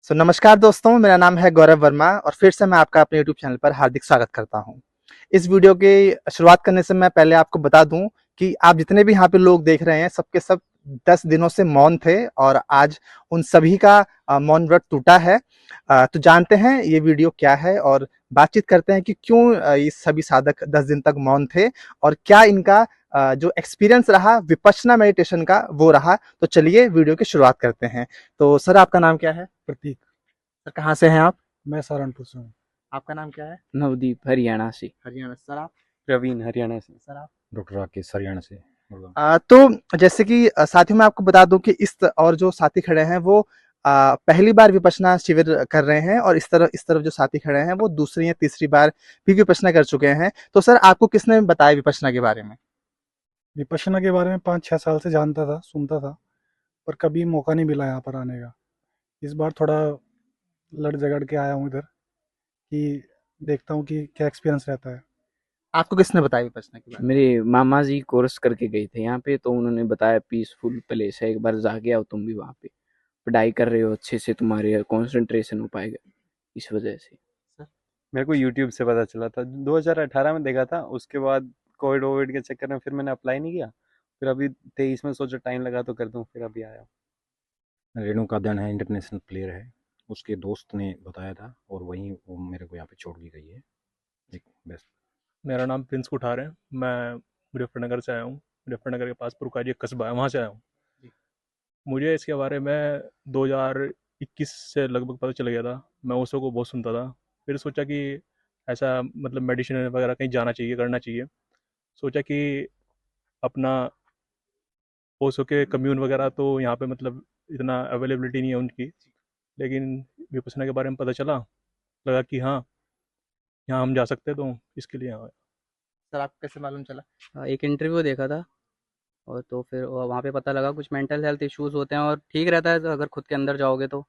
नमस्कार दोस्तों, मेरा नाम है गौरव वर्मा और फिर से मैं आपका अपने यूट्यूब चैनल पर हार्दिक स्वागत करता हूं। इस वीडियो की शुरुआत करने से मैं पहले आपको बता दूं कि आप जितने भी यहाँ पे लोग देख रहे हैं, सबके सब 10 दिनों से मौन थे और आज उन सभी का मौन व्रत टूटा है। तो जानते हैं ये वीडियो क्या है और बातचीत करते हैं कि क्यों ये सभी साधक 10 दिन तक मौन थे और क्या इनका जो एक्सपीरियंस रहा विपश्यना मेडिटेशन का वो रहा। तो चलिए वीडियो की शुरुआत करते हैं। तो सर, आपका नाम क्या है? प्रतीक। सर, कहाँ से हैं आप? मैं सहारनपुर से हूँ। आपका नाम क्या है? नवदीप हरियाणा से। हरियाणा। सर, आप? प्रवीण हरियाणा से। सर, आप? डॉक्टर राकेश हरियाणा से गुड़गांव। तो जैसे कि साथियों, मैं आपको बता दूं कि और जो साथी खड़े हैं वो पहली बार विपश्यना शिविर कर रहे हैं और इस तरफ जो साथी खड़े हैं वो दूसरी या तीसरी बार भी विपश्यना कर चुके हैं। तो सर, आपको किसने बताया विपश्यना के बारे में? विपश्यना के बारे में 5-6 साल से जानता था, सुनता था, पर कभी मौका नहीं मिला यहाँ पर आने का। इस बार थोड़ा लड़ झगड़ के आया हूँ इधर कि देखता हूँ कि क्या एक्सपीरियंस रहता है। आपको किसने बताया विपश्यना के बारे में? मेरे मामा जी कोर्स करके गए थे यहाँ पे, तो उन्होंने बताया पीसफुल प्लेस है, एक बार जाके आओ तुम भी वहाँ पे। पढ़ाई कर रहे हो अच्छे से, तुम्हारे कंसंट्रेशन हो पाएगा इस वजह से। सर? मेरे को यूट्यूब से पता चला था, 2018 में देखा था। उसके बाद कोविड वोविड के चक्कर में फिर मैंने अप्लाई नहीं किया। फिर अभी 23 में सोचा टाइम लगा तो कर दूं, फिर अभी आया। रेणुका दन है, इंटरनेशनल प्लेयर है, उसके दोस्त ने बताया था और वहीं वो मेरे को यहाँ पे छोड़ के गई है। एक बेस्ट। मेरा नाम प्रिंस कुठार है। मैं मुजफ्फरनगर से आया हूँ। मुजफ्फरनगर के पास पुरकाजी एक कस्बा है, वहाँ से आया हूँ। मुझे इसके बारे में 2021 से लगभग पता चल गया था। मैं ओशो को बहुत सुनता था। फिर सोचा कि ऐसा मतलब मेडिसिन वगैरह कहीं जाना चाहिए, करना चाहिए। सोचा कि अपना ओशो के कम्यून वगैरह तो यहाँ पे मतलब इतना अवेलेबिलिटी नहीं है उनकी, लेकिन विपස්සना के बारे में पता चला, लगा कि हाँ, यहाँ हम जा सकते हैं, तो इसके लिए यहाँ आए। सर, आपको कैसे मालूम चला? एक इंटरव्यू देखा था और तो फिर वहाँ पे पता लगा कुछ मेंटल हेल्थ इश्यूज होते हैं और ठीक रहता है तो अगर खुद के अंदर जाओगे तो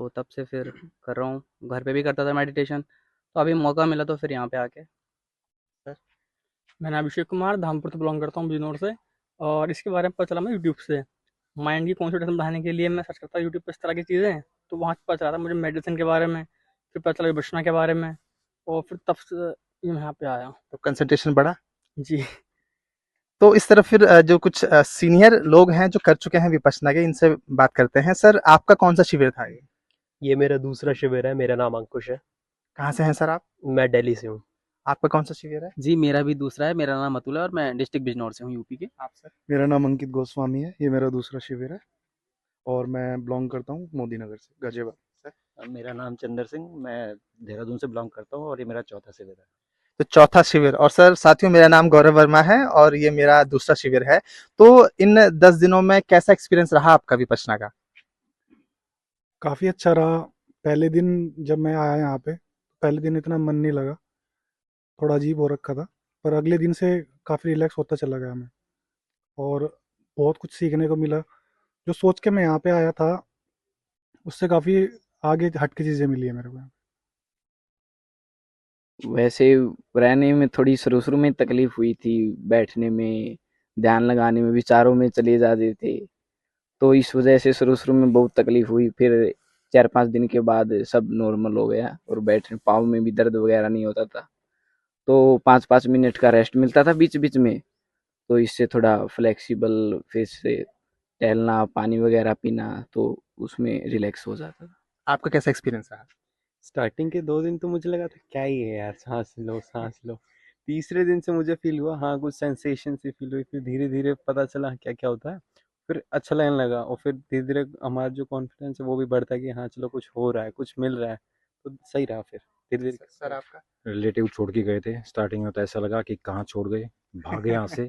तब से फिर कर रहा हूँ। घर पे भी करता था मेडिटेशन, तो अभी मौका मिला तो फिर यहाँ पे आके। सर? मैं नाम अभिषेक कुमार धामपुर से बिलोंग करता हूँ, बिजनौर से। और इसके बारे में पता चला मैं यूट्यूब से। माइंड की कॉन्सेंट्रेशन बढ़ाने के लिए मैं सर्च करता हूँ यूट्यूब पे इस तरह की चीज़ें, तो वहाँ से पता चला था मुझे मेडिसिन के बारे में, फिर पता चला विपश्यना के बारे में, और फिर तब से मैं यहाँ पे आया। तो कंसंट्रेशन बढ़ा? जी। तो इस तरफ फिर जो कुछ सीनियर लोग हैं जो कर चुके हैं विपश्यना के, इनसे बात करते हैं। सर, आपका कौन सा शिविर था ये? ये मेरा दूसरा शिविर है। मेरा नाम अंकुश है। कहाँ से हैं सर आप? मैं दिल्ली से हूँ। आपका कौन सा शिविर है? जी, मेरा भी दूसरा है। मेरा नाम अतुल है और मैं डिस्ट्रिक्ट बिजनौर से हूँ, यूपी के। आप सर? मेरा नाम अंकित गोस्वामी है, ये मेरा दूसरा शिविर है और मैं बिलोंग करता हूँ मोदी नगर से, गाजियाबाद। मेरा नाम चंदर सिंह, मैं देहरादून से बिलोंग करता हूँ और ये मेरा चौथा शिविर है। तो चौथा शिविर। और सर साथियों, मेरा नाम गौरव वर्मा है और ये मेरा दूसरा शिविर है। तो इन 10 दिनों में कैसा एक्सपीरियंस रहा आपका विपश्यना का? काफ़ी अच्छा रहा। पहले दिन जब मैं आया यहाँ पे, पहले दिन इतना मन नहीं लगा, थोड़ा अजीब हो रखा था, पर अगले दिन से काफ़ी रिलैक्स होता चला गया मैं और बहुत कुछ सीखने को मिला। जो सोच के मैं यहाँ पे आया था उससे काफ़ी आगे हट के चीज़ें मिली है मेरे को। वैसे रहने में थोड़ी शुरू-शुरू में तकलीफ हुई थी, बैठने में, ध्यान लगाने में, विचारों में चले जाते थे। तो इस वजह से शुरू-शुरू में बहुत तकलीफ हुई, फिर 4-5 दिन के बाद सब नॉर्मल हो गया और बैठने पाँव में भी दर्द वगैरह नहीं होता था। तो 5-5 मिनट का रेस्ट मिलता था बीच-बीच में, तो इससे थोड़ा फ्लेक्सिबल फेस से टहलना, पानी वगैरह पीना, तो उसमें रिलैक्स हो जाता था। आपका कैसा एक्सपीरियंस रहा? स्टार्टिंग के 2 दिन तो मुझे लगा था क्या ही है यार, सांस लो सांस लो। तीसरे दिन से मुझे फील हुआ, हाँ कुछ सेंसेशन सी फील हुई। फिर धीरे धीरे पता चला क्या क्या होता है। फिर अच्छा लगने लगा और फिर धीरे धीरे हमारा जो कॉन्फिडेंस है वो भी बढ़ता है कि हाँ चलो कुछ हो रहा है, कुछ मिल रहा है। तो सही रहा फिर धीरे धीरे। सर, आपका? रिलेटिव छोड़ के गए थे, स्टार्टिंग में तो ऐसा लगा कि कहाँ छोड़ गए, भागे यहाँ से,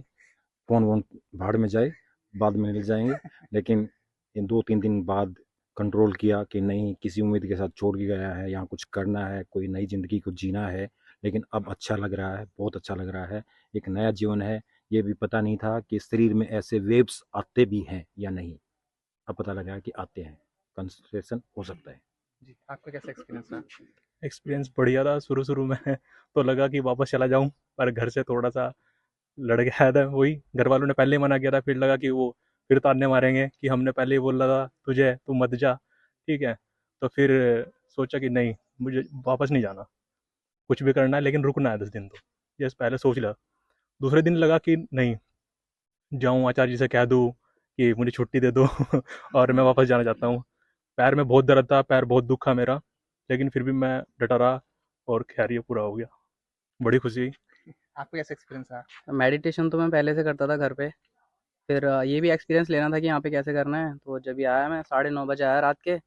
फ़ोन वोन भाड़ में जाए, बाद में मिल जाएंगे। लेकिन इन 2-3 दिन बाद कंट्रोल किया कि नहीं, किसी उम्मीद के साथ छोड़ के गया है, यहाँ कुछ करना है, कोई नई ज़िंदगी को जीना है। लेकिन अब अच्छा लग रहा है, बहुत अच्छा लग रहा है, एक नया जीवन है। ये भी पता नहीं था कि शरीर में ऐसे वेव्स आते भी हैं या नहीं, अब पता लगा कि आते हैं, कंसंट्रेशन हो सकता है। जी, आपका कैसा एक्सपीरियंस रहा? एक्सपीरियंस बढ़िया था। शुरू-शुरू में तो लगा कि वापस चला जाऊँ, पर घर से थोड़ा-सा लड़ के आया था। वही घर वालों ने पहले ही मना किया था, फिर लगा कि वो फिर ताने मारेंगे कि हमने पहले ही बोला था तुझे, तू मत जा, ठीक है। तो फिर सोचा कि नहीं, मुझे वापस नहीं जाना, कुछ भी करना है लेकिन रुकना है 10 दिन तो, ये पहले सोच लिया। दूसरे दिन लगा कि नहीं, जाऊँ आचार्य जी से कह दूँ कि मुझे छुट्टी दे दो और मैं वापस जाना चाहता हूँ। पैर में बहुत दर्द था, पैर बहुत दुखा मेरा, लेकिन फिर भी मैं डटा रहा और खैर ये पूरा हो गया। बड़ी खुशी हुई। आपको कैसा एक्सपीरियंस रहा? मेडिटेशन तो मैं पहले से करता था घर पे। फिर ये भी एक्सपीरियंस लेना था कि यहाँ पे कैसे करना है। तो जब ये आया, मैं 9:30 बजे आया रात के।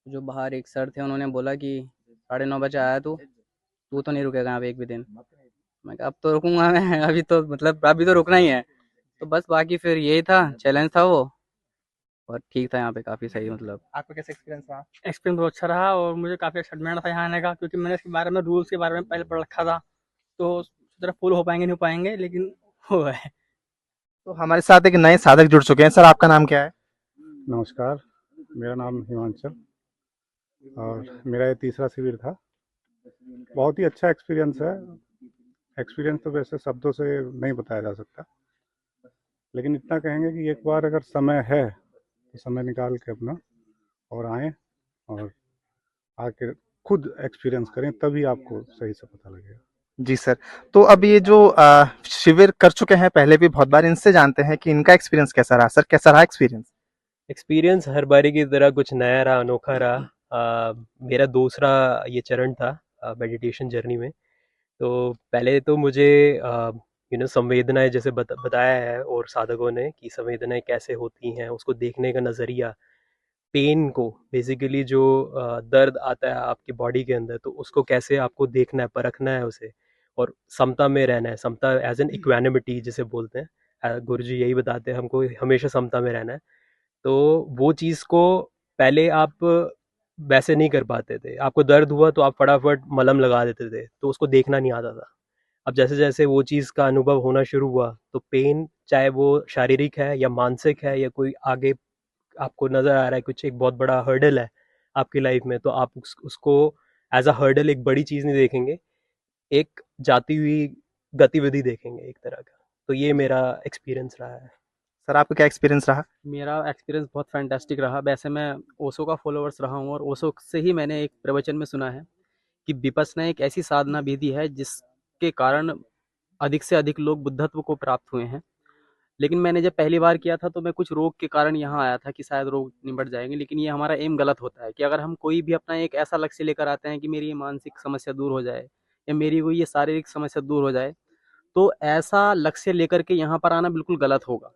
जो बाहर एक सर थे, उन्होंने बोला कि 9:30 बजे आया तू तो नहीं रुकेगा यहाँ पे एक भी दिन। मैं कहा अब तो रुकूंगा मैं अभी तो मतलब अभी तो रुकना ही है। तो बस बाकी फिर यही था, चैलेंज था वो, और ठीक था यहाँ पे काफ़ी सही मतलब। आपको कैसा एक्सपीरियंस रहा? एक्सपीरियंस बहुत अच्छा रहा और मुझे काफ़ी एक्साइटमेंट था यहाँ आने का, क्योंकि मैंने इसके बारे में, रूल्स के बारे में पहले पढ़ रखा था। तो तरह फॉलो हो पाएंगे नहीं हो पाएंगे, लेकिन हो गए। तो हमारे साथ एक नए साधक जुड़ चुके हैं। सर, आपका नाम क्या है? नमस्कार, मेरा नाम हिमांचल और मेरा ये तीसरा शिविर था। बहुत ही अच्छा एक्सपीरियंस है। एक्सपीरियंस तो वैसे शब्दों से नहीं बताया जा सकता, लेकिन इतना कहेंगे कि एक बार अगर समय है तो समय निकाल के अपना और आएँ और आके खुद एक्सपीरियंस करें, तभी आपको सही से पता लगेगा। जी सर। तो अब ये जो शिविर कर चुके हैं पहले भी बहुत बार, इनसे जानते हैं कि इनका एक्सपीरियंस कैसा रहा। सर, कैसा रहा एक्सपीरियंस? एक्सपीरियंस हर बारी की तरह कुछ नया रहा, अनोखा रहा। मेरा दूसरा ये चरण था मेडिटेशन जर्नी में। तो पहले तो मुझे संवेदनाएं जैसे बताया है और साधकों ने कि संवेदनाएं कैसे होती हैं, उसको देखने का नज़रिया, पेन को बेसिकली जो दर्द आता है आपकी बॉडी के अंदर, तो उसको कैसे आपको देखना है, परखना है उसे, और समता में रहना है। समता एज एन इक्वानिमिटी जिसे बोलते हैं, गुरु जी यही बताते हैं हमको, हमेशा समता में रहना है। तो वो चीज़ को पहले आप वैसे नहीं कर पाते थे। आपको दर्द हुआ तो आप फटाफट मलहम लगा देते थे, तो उसको देखना नहीं आता था। अब जैसे जैसे वो चीज़ का अनुभव होना शुरू हुआ, तो पेन चाहे वो शारीरिक है या मानसिक है या कोई आगे आपको नज़र आ रहा है कुछ एक बहुत बड़ा हर्डल है आपकी लाइफ में, तो आप उसको एज अ हर्डल एक बड़ी चीज़ नहीं देखेंगे, एक जाती हुई गतिविधि देखेंगे एक तरह का। तो ये मेरा एक्सपीरियंस रहा है। सर, आपका क्या एक्सपीरियंस रहा? मेरा एक्सपीरियंस बहुत फैंटास्टिक रहा। वैसे मैं ओशो का फॉलोअर्स रहा हूँ, और ओशो से ही मैंने एक प्रवचन में सुना है कि विपश्यना एक ऐसी साधना विधि है जिसके कारण अधिक से अधिक लोग बुद्धत्व को प्राप्त हुए हैं। लेकिन मैंने जब पहली बार किया था तो मैं कुछ रोग के कारण यहाँ आया था कि शायद रोग निबट जाएंगे, लेकिन ये हमारा एम गलत होता है कि अगर हम कोई भी अपना एक ऐसा लक्ष्य लेकर आते हैं कि मेरी ये मानसिक समस्या दूर हो जाए या मेरी कोई ये शारीरिक समस्या दूर हो जाए, तो ऐसा लक्ष्य लेकर के यहाँ पर आना बिल्कुल गलत होगा।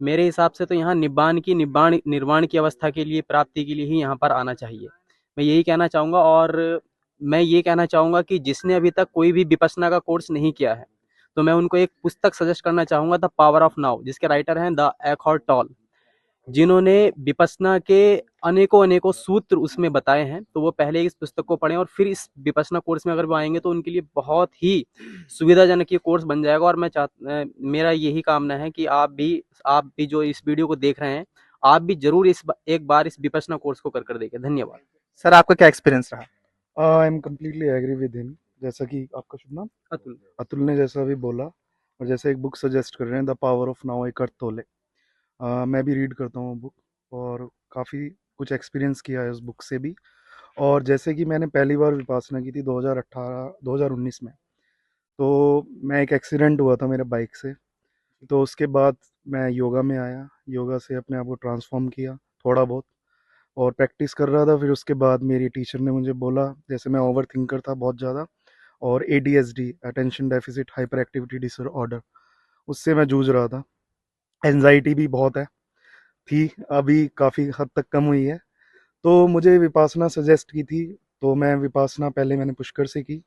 मेरे हिसाब से तो यहाँ निर्वाण की अवस्था के लिए, प्राप्ति के लिए ही यहाँ पर आना चाहिए। मैं यही कहना चाहूँगा, और मैं ये कहना चाहूँगा कि जिसने अभी तक कोई भी विपश्यना का कोर्स नहीं किया है, तो मैं उनको एक पुस्तक सजेस्ट करना चाहूँगा, द पावर ऑफ नाउ, जिसके राइटर हैं द एखॉर्ट टॉल, जिन्होंने विपश्यना के अनेकों सूत्र उसमें बताए हैं। तो वो पहले इस पुस्तक को पढ़ें और फिर इस विपश्यना कोर्स में अगर वो आएंगे तो उनके लिए बहुत ही सुविधाजनक ये कोर्स बन जाएगा। और मेरा यही कामना है कि आप भी जो इस वीडियो को देख रहे हैं, आप भी जरूर एक बार इस विपश्यना कोर्स को कर देखें। धन्यवाद। सर, आपका क्या एक्सपीरियंस रहा? I am completely agree with him. जैसा कि आपका शुभ नाम? अतुल। अतुल ने जैसा भी बोला, और जैसे एक बुक सजेस्ट कर रहे हैं, the power of now, Eckert टोले। मैं भी रीड करता हूँ बुक, और काफ़ी कुछ एक्सपीरियंस किया है उस बुक से भी। और जैसे कि मैंने पहली बार विपासना की थी 2019 में, तो मैं एक एक्सीडेंट हुआ था मेरे बाइक से। तो उसके बाद मैं योगा में आया, योगा से अपने आप को ट्रांसफॉर्म किया थोड़ा बहुत, और प्रैक्टिस कर रहा था। फिर उसके बाद मेरी टीचर ने मुझे बोला, जैसे मैं ओवर थिंकर था बहुत ज़्यादा, और ADHD, attention deficit hyper activity disorder, उससे मैं जूझ रहा था। एंजाइटी भी बहुत थी, अभी काफ़ी हद तक कम हुई है। तो मुझे विपासना सजेस्ट की थी, तो मैं विपासना पहले मैंने पुष्कर से की।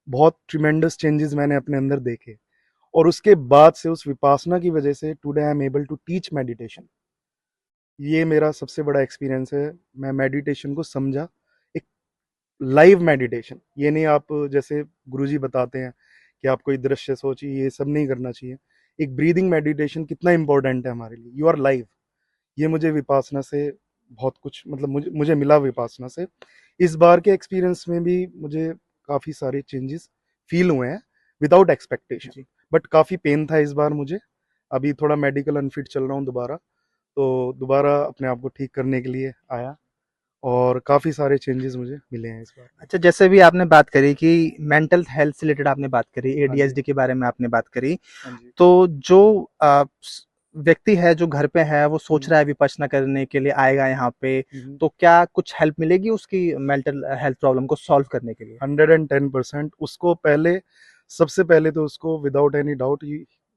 बहुत ट्रिमेंडस चेंजेस मैंने अपने अंदर देखे, और उसके बाद से उस विपासना की वजह से today I am able to teach meditation. ये मेरा सबसे बड़ा एक्सपीरियंस है। मैं मेडिटेशन को समझा, एक लाइव मेडिटेशन। ये नहीं आप जैसे गुरुजी बताते हैं कि आप कोई दृश्य सोचिए, ये सब नहीं करना चाहिए। एक ब्रीदिंग मेडिटेशन कितना इंपॉर्टेंट है हमारे लिए। You are live. ये मुझे विपासना से बहुत कुछ, मतलब मुझे मिला विपासना से। इस बार के एक्सपीरियंस में भी मुझे काफ़ी सारे चेंजेस फील हुए हैं विदाउट एक्सपेक्टेशन, बट काफ़ी पेन था इस बार मुझे। अभी थोड़ा मेडिकल अनफिट चल रहा हूँ दोबारा, तो दोबारा अपने आप को ठीक करने के लिए आया, और काफ़ी सारे चेंजेस मुझे मिले हैं इस बार। अच्छा, जैसे भी आपने बात करी कि मेंटल हेल्थ से रिलेटेड आपने बात करी, हाँ जी। एडीएचडी के बारे में आपने बात करी, हाँ जी। तो जो व्यक्ति है जो घर पे है वो सोच हुँ। रहा है विपश्यना करने के लिए आएगा यहाँ पे, हुँ। तो क्या कुछ हेल्प मिलेगी उसकी मेंटल हेल्थ प्रॉब्लम को सॉल्व करने के लिए? 110% उसको पहले, सबसे पहले तो उसको विदाउट एनी डाउट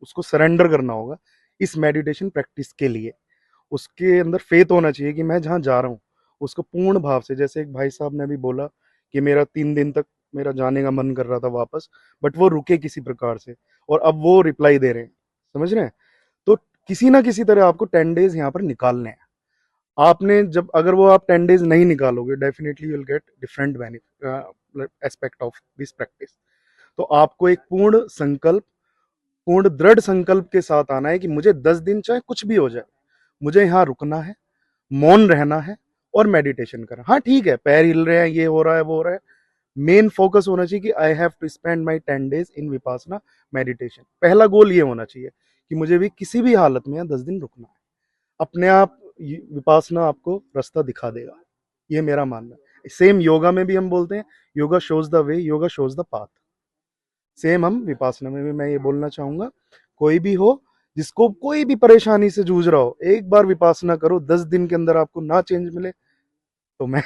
उसको सरेंडर करना होगा इस मेडिटेशन प्रैक्टिस के लिए। उसके अंदर फेथ होना चाहिए कि मैं जहाँ जा रहा हूँ उसको पूर्ण भाव से, जैसे एक भाई साहब ने भी बोला कि मेरा 3 दिन तक मेरा जाने का मन कर रहा था वापस, बट वो रुके किसी प्रकार से और अब वो रिप्लाई दे रहे हैं, समझ रहे हैं? तो किसी ना किसी तरह आपको 10 डेज यहाँ पर निकालने हैं। आपने जब, अगर वो आप 10 डेज नहीं निकालोगे, definitely you will get different benefit aspect of this practice. तो आपको एक पूर्ण संकल्प, पूर्ण दृढ़ संकल्प के साथ आना है कि मुझे 10 दिन चाहे कुछ भी हो जाए, मुझे यहाँ रुकना है, मौन रहना है और मेडिटेशन करना। हाँ ठीक है, पैर हिल रहे हैं, ये हो रहा है, वो हो रहा है, मेन फोकस होना चाहिए कि I have to spend my 10 days in Vipassana meditation. पहला गोल ये होना चाहिए कि मुझे भी किसी भी हालत में 10 दिन रुकना है। अपने आप विपासना आपको रास्ता दिखा देगा, ये मेरा मानना है। सेम योगा में भी हम बोलते हैं yoga shows the way, yoga shows the path. Same हम विपासना में भी मैं ये बोलना चाहूंगा, कोई भी हो जिसको कोई भी परेशानी से जूझ रहा हो, एक बार विपासना करो, 10 दिन के अंदर आपको ना चेंज मिले तो मैं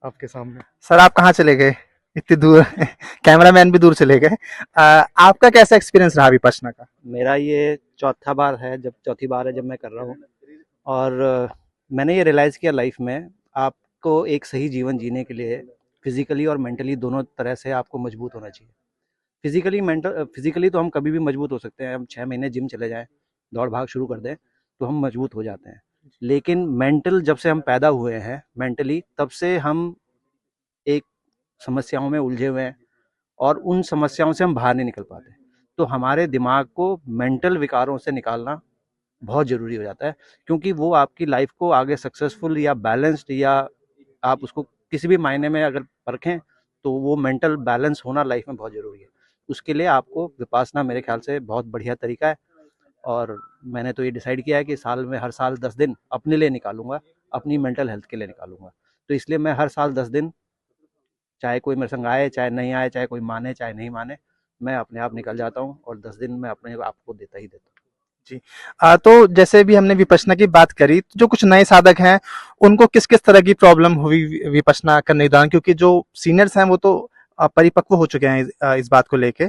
आपके सामने। सर आप कहाँ चले गए इतनी दूर? कैमरामैन भी दूर चले गए। आपका कैसा एक्सपीरियंस रहा विपश्यना का? मेरा ये चौथी बार है जब मैं कर रहा हूँ, और मैंने ये रियलाइज़ किया लाइफ में, आपको एक सही जीवन जीने के लिए फिजिकली और मेंटली दोनों तरह से आपको मजबूत होना चाहिए। फिजिकली तो हम कभी भी मजबूत हो सकते हैं, हम 6 महीने जिम चले जाएं, दौड़ भाग शुरू कर दें तो हम मजबूत हो जाते हैं। लेकिन मेंटल, जब से हम पैदा हुए हैं मेंटली, तब से हम एक समस्याओं में उलझे हुए हैं और उन समस्याओं से हम बाहर नहीं निकल पाते। तो हमारे दिमाग को मेंटल विकारों से निकालना बहुत ज़रूरी हो जाता है, क्योंकि वो आपकी लाइफ को आगे सक्सेसफुल या बैलेंस्ड, या आप उसको किसी भी मायने में अगर परखें, तो वो मेंटल बैलेंस होना लाइफ में बहुत ज़रूरी है। उसके लिए आपको विपासना मेरे ख्याल से बहुत बढ़िया तरीका है, और मैंने तो ये डिसाइड किया है कि साल में हर साल 10 दिन अपने लिए निकालूंगा, अपनी मेंटल हेल्थ के लिए निकालूंगा। तो इसलिए मैं हर साल 10 दिन, चाहे कोई मेरे संग आए चाहे नहीं आए, चाहे कोई माने चाहे नहीं माने, मैं अपने आप निकल जाता हूँ और 10 दिन मैं अपने आप को देता ही देता हूँ। जी। तो जैसे भी हमने विपश्यना की बात करी, तो जो कुछ नए साधक हैं उनको किस किस तरह की प्रॉब्लम हुई विपश्यना करने के दौरान, क्योंकि जो सीनियर्स हैं वो तो परिपक्व हो चुके हैं इस बात को लेके,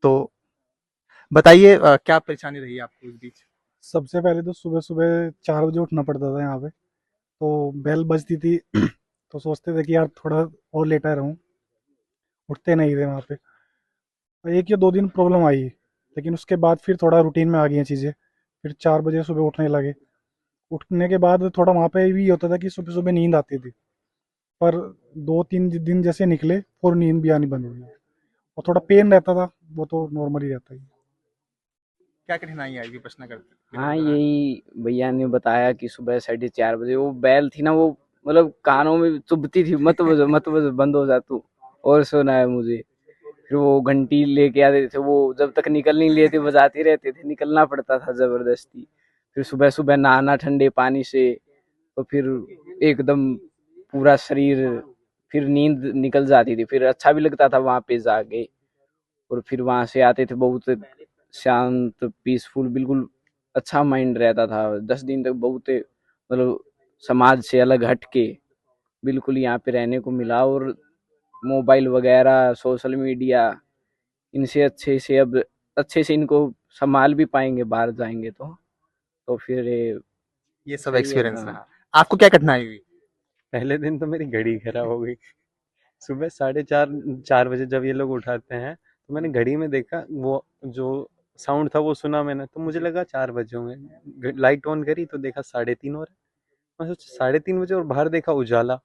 तो बताइए क्या परेशानी रही आपको इस बीच? सबसे पहले तो सुबह सुबह 4 बजे उठना पड़ता था यहाँ पे, तो बेल बजती थी तो सोचते थे कि यार थोड़ा और लेटा रहूँ, उठते नहीं थे वहाँ पे। तो 1 या 2 दिन प्रॉब्लम आई, लेकिन उसके बाद फिर थोड़ा रूटीन में आ गई हैं चीज़ें, फिर 4 बजे सुबह उठने लगे। उठने के बाद थोड़ा वहाँ पे भी होता था कि सुबह सुबह नींद आती थी, पर 2-3 दिन जैसे निकले और नींद भी आनी बंद हो गई, और थोड़ा पेन रहता था, वो तो नॉर्मल ही रहता है। क्या कठिनाई आई विपश्यना करते हाँ, दौरान? यही भैया ने बताया कि सुबह 4:30 बजे वो बैल थी ना, वो मतलब कानों में चुभती थी, मत बज बंद हो जा तू, और सोना है मुझे। फिर वो घंटी लेके आते थे, वो जब तक निकल नहीं लेते बजाते रहते थे, निकलना पड़ता था जबरदस्ती। फिर सुबह सुबह नहाना ठंडे पानी से, तो फिर एकदम पूरा शरीर, फिर नींद निकल जाती थी, फिर अच्छा भी लगता था वहां पे जाके। और फिर वहां से आते थे बहुत शांत, पीसफुल, बिल्कुल अच्छा माइंड रहता था। 10 दिन तक बहुत मतलब समाज से अलग हट के बिल्कुल यहाँ पे रहने को मिला, और मोबाइल वगैरह, सोशल मीडिया, इनसे अच्छे से इनको संभाल भी पाएंगे बाहर जाएंगे तो फिर ये सब सही है। एक्सपीरियंस हाँ, रहा। आपको क्या कठिनाई हुई? पहले दिन तो मेरी घड़ी खराब हो गई। सुबह 4:30 4 बजे जब ये लोग उठाते हैं, तो मैंने घड़ी में देखा, वो जो साउंड था वो सुना मैंने, तो मुझे लगा 4 बजे होंगे। लाइट ऑन करी तो देखा 3:30 हो रहा है। मैं सोचा 3:30 बजे, और बाहर देखा उजाला।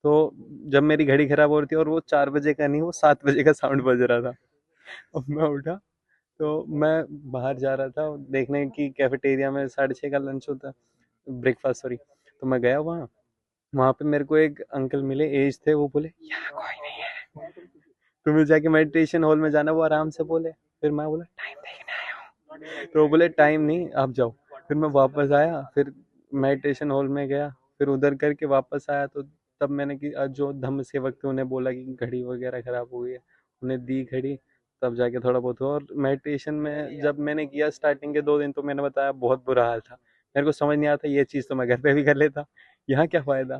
तो जब मेरी घड़ी खराब हो रही थी, और वो 4 बजे का नहीं, वो 7 बजे का साउंड बज रहा था। अब मैं उठा, तो मैं बाहर जा रहा था देखने की, कैफेटेरिया में 6:30 का लंच होता है, ब्रेकफास्ट सॉरी। तो मैं गया वहाँ, वहाँ पे मेरे को एक अंकल मिले, एज थे, वो बोले यहाँ कोई नहीं है, तुम्हें जाके मेडिटेशन हॉल में जाना। वो आराम से बोले। फिर मैं बोला टाइम देखने आया हूँ, तो वो बोले टाइम नहीं, आप जाओ। फिर मैं वापस आया, फिर मेडिटेशन हॉल में गया, फिर उधर करके वापस आया, तो तब मैंने कि जो धम्म सेवक थे उन्हें बोला कि घड़ी वगैरह खराब हो गई है, उन्हें दी घड़ी, तब जाके थोड़ा बहुत हुआ। और मेडिटेशन में जब मैंने किया स्टार्टिंग के 2 दिन, तो मैंने बताया बहुत बुरा हाल था, मेरे को समझ नहीं आता, ये चीज़ तो मैं घर पे भी कर लेता, यहाँ क्या फ़ायदा।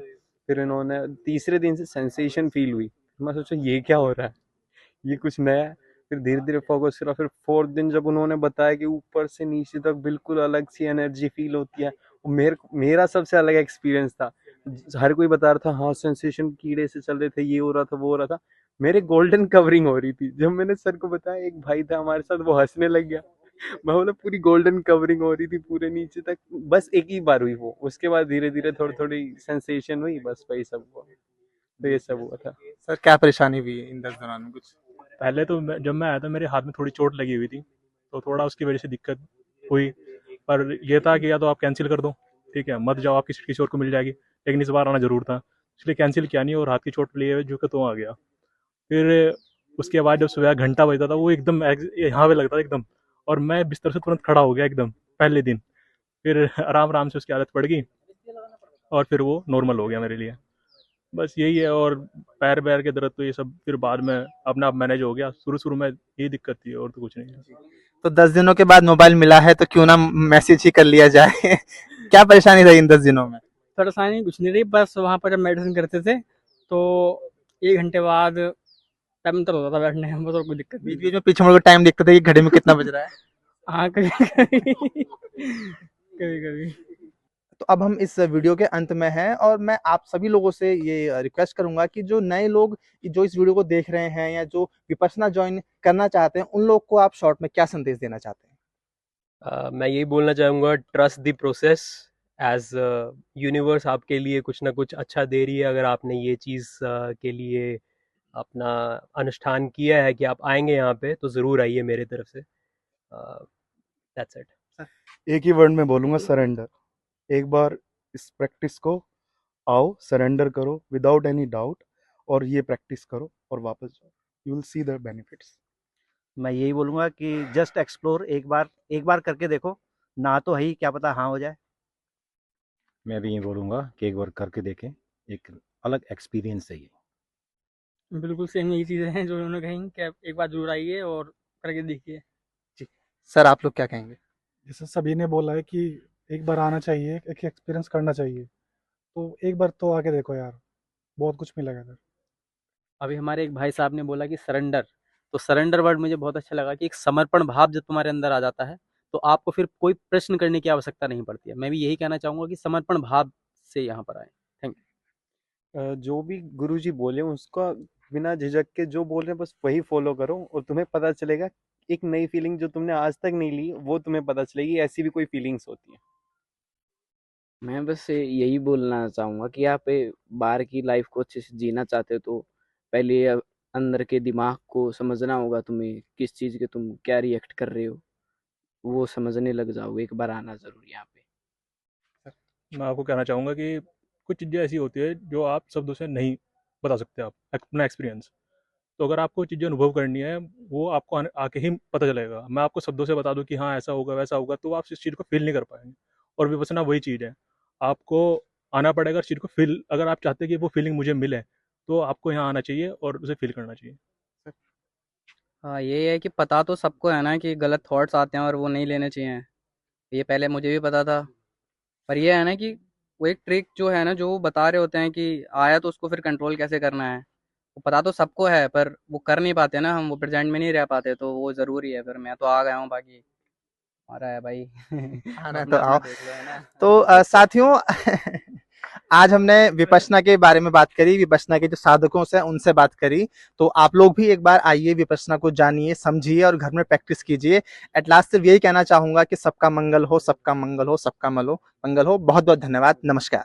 फिर इन्होंने तीसरे दिन से सेंसेशन फील हुई, मैं सोचा ये क्या हो रहा है, ये कुछ नया है। फिर धीरे धीरे फोकस करा। फिर 4th दिन जब उन्होंने बताया कि ऊपर से नीचे तक बिल्कुल अलग सी एनर्जी फील होती है, वो मेरा सबसे अलग एक्सपीरियंस था। हर कोई बता रहा था हाँ सेंसेशन कीड़े से चल रहे थे, ये हो रहा था, वो हो रहा था, मेरे गोल्डन कवरिंग हो रही थी। जब मैंने सर को बताया, एक भाई था हमारे साथ, वो हंसने लग गया। मैं बोला पूरी गोल्डन कवरिंग हो रही थी पूरे नीचे तक। बस एक ही बार हुई वो, उसके बाद धीरे धीरे थोड़ी थोड़ी सेंसेशन हुई, बस वही सब हुआ। तो ये सब हुआ था। सर क्या परेशानी हुई इन 10 दौरान में कुछ? पहले तो जब मैं आया था मेरे हाथ में थोड़ी चोट लगी हुई थी, तो थोड़ा उसकी वजह से दिक्कत हुई। पर ये था कि या तो आप कैंसिल कर दो, ठीक है, मत जाओ, आपकी सीट किसी और को मिल जाएगी। लेकिन इस बार आना ज़रूर था, इसलिए कैंसिल किया नहीं और हाथ की चोट लिए जो कि तो आ गया। फिर उसके बाद जब सुबह घंटा बजता था, वो एकदम यहाँ पे लगता था एकदम, और मैं बिस्तर से तुरंत खड़ा हो गया एकदम पहले दिन। फिर आराम आराम से उसकी आदत पड़ गई और फिर वो नॉर्मल हो गया मेरे लिए। बस यही है। और पैर पैर के दर्द तो ये सब फिर बाद में अपने आप मैनेज हो गया, शुरू शुरू में यही दिक्कत थी और तो कुछ नहीं है। तो 10 दिनों के बाद मोबाइल मिला है तो क्यों ना मैसेज ही कर लिया जाए। क्या परेशानी रही इन 10 दिनों में? परेशानी कुछ नहीं रही, बस वहाँ पर जब मेडिसिन करते थे तो 1 घंटे बाद टाइम अंतर होता था बैठने में, बस और कोई दिक्कत नहीं बीच थी। बीच में पीछे मुड़ के टाइम देखते थे कि घड़ी में कितना बज रहा है। हाँ, कभी-कभी कभी-कभी। तो अब हम इस वीडियो के अंत में हैं और मैं आप सभी लोगों से ये रिक्वेस्ट करूंगा कि जो नए लोग जो इस वीडियो को देख रहे हैं या जो विपश्यना ज्वाइन करना चाहते हैं, उन लोग को आप शॉर्ट में क्या संदेश देना चाहते हैं? मैं यही बोलना चाहूँगा, trust the process. As universe आपके लिए कुछ ना कुछ अच्छा दे रही है। अगर आपने ये चीज़ के लिए अपना अनुष्ठान किया है कि आप आएंगे यहाँ पे, तो ज़रूर आइए मेरे तरफ से। That's it. एक ही वर्ड में बोलूँगा, सरेंडर। एक बार इस प्रैक्टिस को आओ, सरेंडर करो विदाउट एनी डाउट, और ये प्रैक्टिस करो और वापस जाओ, you will see the benefits. मैं यही बोलूँगा कि जस्ट एक्सप्लोर, एक बार करके देखो, ना तो ही क्या पता हाँ हो जाए। मैं भी ये बोलूँगा कि एक बार करके देखें, एक अलग एक्सपीरियंस है ये। बिल्कुल सेम यही चीज़ें हैं जो उन्होंने कही कि आप एक बार ज़रूर आइए और करके देखिए। सर आप लोग क्या कहेंगे? जैसे सभी ने बोला है कि एक बार आना चाहिए, एक एक्सपीरियंस करना चाहिए, तो एक बार तो आके देखो यार, बहुत कुछ मिलेगा इधर। अभी हमारे एक भाई साहब ने बोला कि सरेंडर, तो सरेंडर वर्ड मुझे बहुत अच्छा लगा कि एक समर्पण भाव जब तुम्हारे अंदर आ जाता है तो आपको फिर कोई प्रश्न करने की आवश्यकता नहीं पड़ती है। मैं भी यही कहना चाहूँगा कि समर्पण भाव से यहाँ पर आए। Thank you. जो भी गुरुजी बोले उसका बिना झिझक के जो बोल रहे हैं बस वही फॉलो करो, और तुम्हें पता चलेगा एक नई फीलिंग जो तुमने आज तक नहीं ली, वो तुम्हें पता चलेगी ऐसी भी कोई फीलिंग्स होती हैं। मैं बस यही बोलना चाहूँगा कि आप बाहर की लाइफ को अच्छे से जीना चाहते हो तो पहले अंदर के दिमाग को समझना होगा, तुम्हें किस चीज़ के तुम क्या रिएक्ट कर रहे हो, वो समझने लग जाओगे। एक बार आना ज़रूर यहाँ पे। मैं आपको कहना चाहूँगा कि कुछ चीज़ें ऐसी होती है जो आप शब्दों से नहीं बता सकते, आप अपना एक्सपीरियंस। तो अगर आपको चीज़ें अनुभव करनी है, वो आपको आके ही पता चलेगा। मैं आपको शब्दों से बता दूं कि हाँ ऐसा होगा वैसा होगा, तो आप इस चीज़ को फील नहीं कर पाएंगे। और विपස්සना वही चीज़ है, आपको आना पड़ेगा इस चीज़ को फील। अगर आप चाहते हैं कि वो फीलिंग मुझे मिले, तो आपको यहाँ आना चाहिए और उसे फील करना चाहिए। हाँ, ये है कि पता तो सबको है ना कि गलत थॉट्स आते हैं और वो नहीं लेने चाहिए। ये पहले मुझे भी पता था, पर ये है ना कि वो एक ट्रिक जो है ना, जो वो बता रहे होते हैं कि आया तो उसको फिर कंट्रोल कैसे करना है, वो पता तो सबको है पर वो कर नहीं पाते ना, हम वो प्रेजेंट में नहीं रह पाते, तो वो ज़रूरी है। फिर मैं तो आ गया हूँ, बाकी हमारा है भाई। आना अपना तो आओ। अपना देख लो, है ना। तो साथियों आज हमने विपश्यना के बारे में बात करी, विपश्यना के जो साधकों से उनसे बात करी। तो आप लोग भी एक बार आइए, विपश्यना को जानिए, समझिए और घर में प्रैक्टिस कीजिए। एट लास्ट सिर्फ यही कहना चाहूंगा कि सबका मंगल हो, सबका मंगल हो, सबका मंगल हो। बहुत बहुत धन्यवाद। नमस्कार।